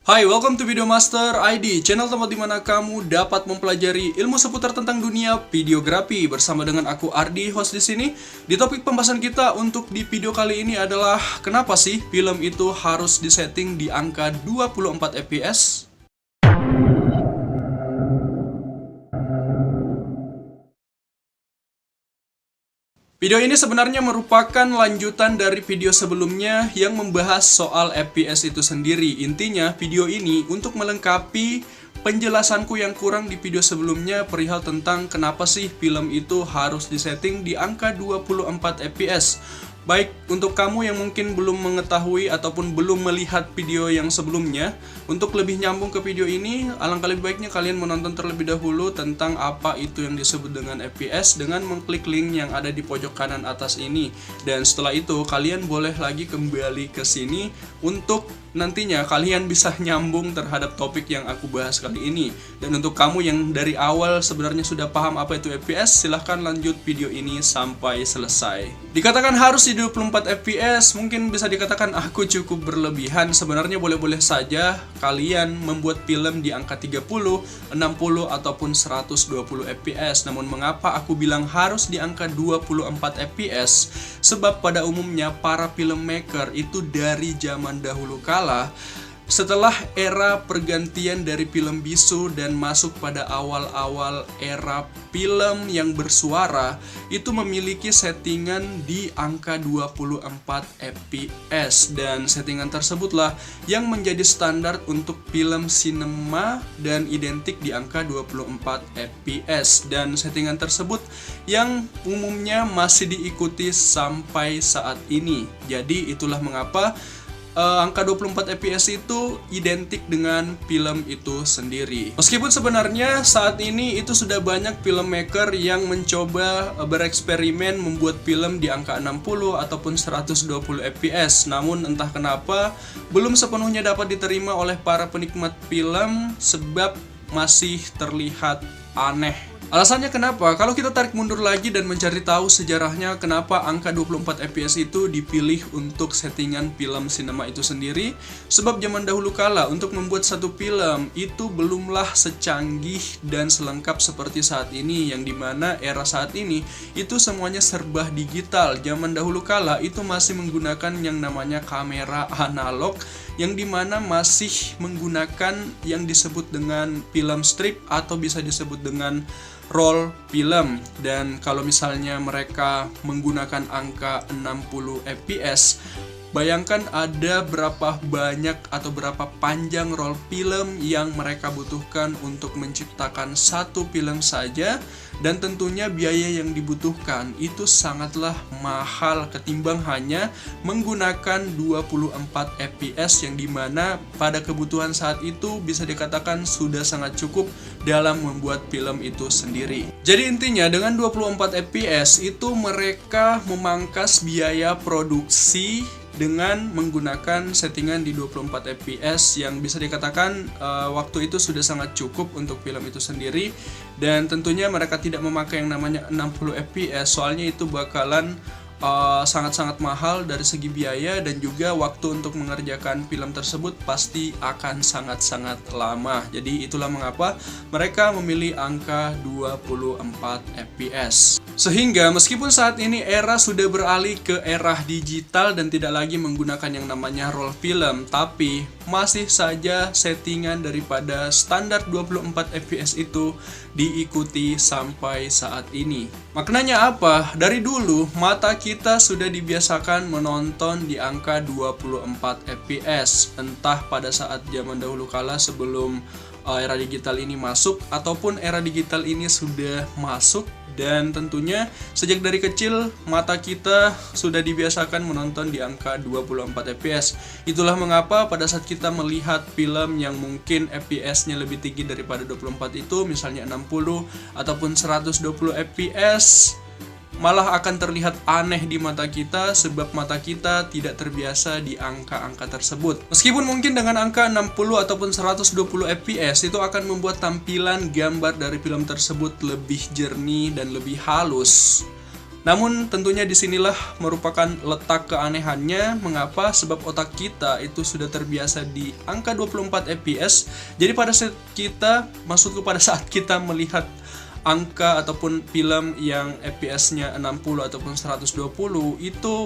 Hai, welcome to Video Master ID, channel tempat dimana kamu dapat mempelajari ilmu seputar tentang dunia videografi bersama dengan aku Ardi, host di sini. Di topik pembahasan kita untuk di video kali ini adalah kenapa sih film itu harus disetting di angka 24 fps? Video ini sebenarnya merupakan lanjutan dari video sebelumnya yang membahas soal FPS itu sendiri. Intinya, video ini untuk melengkapi penjelasanku yang kurang di video sebelumnya perihal tentang kenapa sih film itu harus disetting di angka 24 fps. Baik, untuk kamu yang mungkin belum mengetahui ataupun belum melihat video yang sebelumnya, untuk lebih nyambung ke video ini, alangkah lebih baiknya kalian menonton terlebih dahulu tentang apa itu yang disebut dengan FPS dengan mengklik link yang ada di pojok kanan atas ini. Dan setelah itu, kalian boleh lagi kembali ke sini untuk nantinya kalian bisa nyambung terhadap topik yang aku bahas kali ini. Dan untuk kamu yang dari awal sebenarnya sudah paham apa itu FPS, silahkan lanjut video ini sampai selesai. Dikatakan harus di 24 fps, mungkin bisa dikatakan aku cukup berlebihan. Sebenarnya boleh-boleh saja kalian membuat film di angka 30, 60, ataupun 120 fps. Namun mengapa aku bilang harus di angka 24 fps? Sebab pada umumnya para filmmaker itu dari zaman dahulu kala, setelah era pergantian dari film bisu dan masuk pada awal-awal era film yang bersuara, itu memiliki settingan di angka 24 fps. Dan settingan tersebutlah yang menjadi standar untuk film sinema dan identik di angka 24 fps. Dan settingan tersebut yang umumnya masih diikuti sampai saat ini. Jadi itulah mengapa angka 24 fps itu identik dengan film itu sendiri. Meskipun sebenarnya saat ini itu sudah banyak filmmaker yang mencoba bereksperimen membuat film di angka 60 ataupun 120 fps. Namun entah kenapa belum sepenuhnya dapat diterima oleh para penikmat film sebab masih terlihat aneh. Alasannya kenapa? Kalau kita tarik mundur lagi dan mencari tahu sejarahnya kenapa angka 24 fps itu dipilih untuk settingan film sinema itu sendiri. Sebab zaman dahulu kala untuk membuat satu film itu belumlah secanggih dan selengkap seperti saat ini, yang dimana era saat ini itu semuanya serba digital. Zaman dahulu kala itu masih menggunakan yang namanya kamera analog, yang dimana masih menggunakan yang disebut dengan film strip atau bisa disebut dengan roll film. Dan kalau misalnya mereka menggunakan angka 60 fps, bayangkan ada berapa banyak atau berapa panjang roll film yang mereka butuhkan untuk menciptakan satu film saja. Dan tentunya biaya yang dibutuhkan itu sangatlah mahal ketimbang hanya menggunakan 24 fps, yang dimana pada kebutuhan saat itu bisa dikatakan sudah sangat cukup dalam membuat film itu sendiri. Jadi intinya dengan 24 fps itu mereka memangkas biaya produksi dengan menggunakan settingan di 24 fps yang bisa dikatakan waktu itu sudah sangat cukup untuk film itu sendiri. Dan tentunya mereka tidak memakai yang namanya 60 fps, soalnya itu bakalan sangat-sangat mahal dari segi biaya, dan juga waktu untuk mengerjakan film tersebut pasti akan sangat-sangat lama. Jadi itulah mengapa mereka memilih angka 24 fps. Sehingga meskipun saat ini era sudah beralih ke era digital dan tidak lagi menggunakan yang namanya roll film, tapi masih saja settingan daripada standar 24 fps itu diikuti sampai saat ini. Maknanya apa? Dari dulu mata kita sudah dibiasakan menonton di angka 24 fps, entah pada saat zaman dahulu kala sebelum era digital ini masuk ataupun era digital ini sudah masuk. Dan tentunya sejak dari kecil mata kita sudah dibiasakan menonton di angka 24 fps. Itulah mengapa pada saat kita melihat film yang mungkin fps-nya lebih tinggi daripada 24 itu, misalnya 60 ataupun 120 fps, malah akan terlihat aneh di mata kita sebab mata kita tidak terbiasa di angka-angka tersebut. Meskipun mungkin dengan angka 60 ataupun 120 fps itu akan membuat tampilan gambar dari film tersebut lebih jernih dan lebih halus, Namun tentunya disinilah merupakan letak keanehannya. Mengapa? Sebab otak kita itu sudah terbiasa di angka 24 fps. Jadi pada saat kita melihat angka ataupun film yang FPS-nya 60 ataupun 120 itu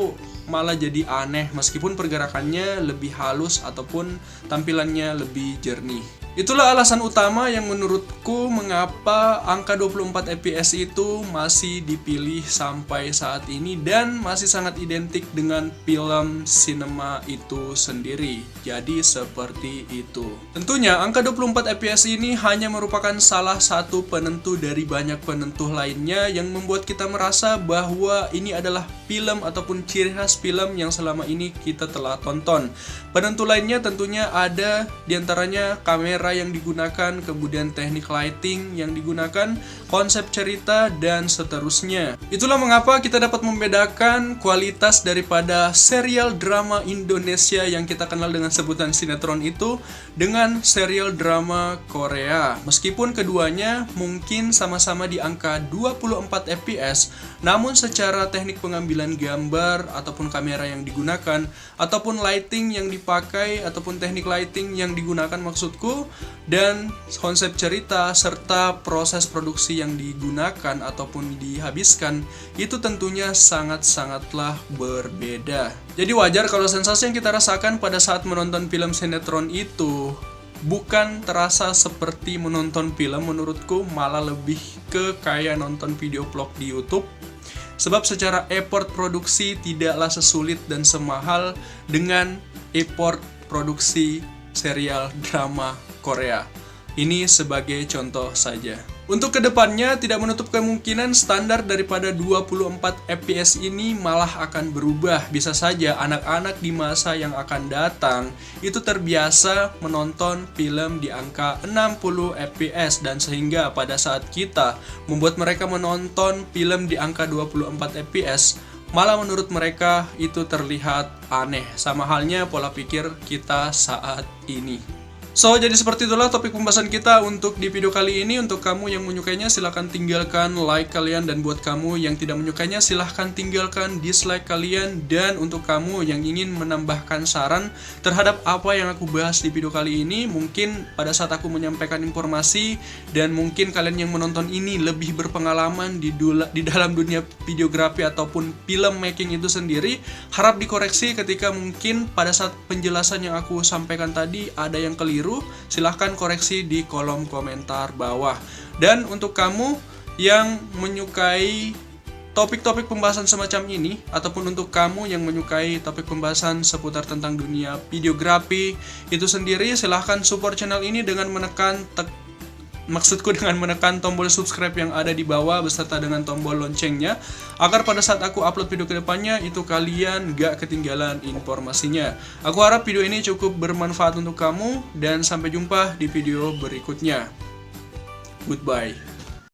malah jadi aneh meskipun pergerakannya lebih halus ataupun tampilannya lebih jernih. Itulah alasan utama yang menurutku mengapa angka 24 fps itu masih dipilih sampai saat ini dan masih sangat identik dengan film sinema itu sendiri. Jadi seperti itu. Tentunya angka 24 fps ini hanya merupakan salah satu penentu dari banyak penentu lainnya yang membuat kita merasa bahwa ini adalah film ataupun ciri khas film yang selama ini kita telah tonton. Penentu lainnya tentunya ada diantaranya kamera yang digunakan, kemudian teknik lighting yang digunakan, konsep cerita, dan seterusnya. Itulah mengapa kita dapat membedakan kualitas daripada serial drama Indonesia yang kita kenal dengan sebutan sinetron itu dengan serial drama Korea. Meskipun keduanya mungkin sama-sama di angka 24 fps, namun secara teknik pengambilan gambar ataupun kamera yang digunakan ataupun lighting yang dipakai ataupun teknik lighting yang digunakan maksudku, dan konsep cerita serta proses produksi yang digunakan ataupun dihabiskan itu tentunya sangat-sangatlah berbeda. Jadi wajar kalau sensasi yang kita rasakan pada saat menonton film sinetron itu bukan terasa seperti menonton film. Menurutku malah lebih ke kayak nonton video vlog di YouTube. Sebab secara effort produksi tidaklah sesulit dan semahal dengan effort produksi serial drama Korea. Ini sebagai contoh saja. Untuk kedepannya tidak menutup kemungkinan standar daripada 24 fps ini malah akan berubah. Bisa saja anak-anak di masa yang akan datang itu terbiasa menonton film di angka 60 fps dan sehingga pada saat kita membuat mereka menonton film di angka 24 fps malah menurut mereka itu terlihat aneh. Sama halnya pola pikir kita saat ini. So, jadi seperti itulah topik pembahasan kita untuk di video kali ini. Untuk kamu yang menyukainya silahkan tinggalkan like kalian, dan buat kamu yang tidak menyukainya silahkan tinggalkan dislike kalian. Dan untuk kamu yang ingin menambahkan saran terhadap apa yang aku bahas di video kali ini, mungkin pada saat aku menyampaikan informasi dan mungkin kalian yang menonton ini lebih berpengalaman di dalam dunia videografi ataupun film making itu sendiri, harap dikoreksi ketika mungkin pada saat penjelasan yang aku sampaikan tadi ada yang keliru. Silahkan koreksi di kolom komentar bawah. Dan untuk kamu yang menyukai topik-topik pembahasan semacam ini, ataupun untuk kamu yang menyukai topik pembahasan seputar tentang dunia videografi itu sendiri, silahkan support channel ini dengan menekan tombol subscribe yang ada di bawah beserta dengan tombol loncengnya, agar pada saat aku upload video kedepannya itu kalian gak ketinggalan informasinya. Aku harap video ini cukup bermanfaat untuk kamu dan sampai jumpa di video berikutnya. Goodbye.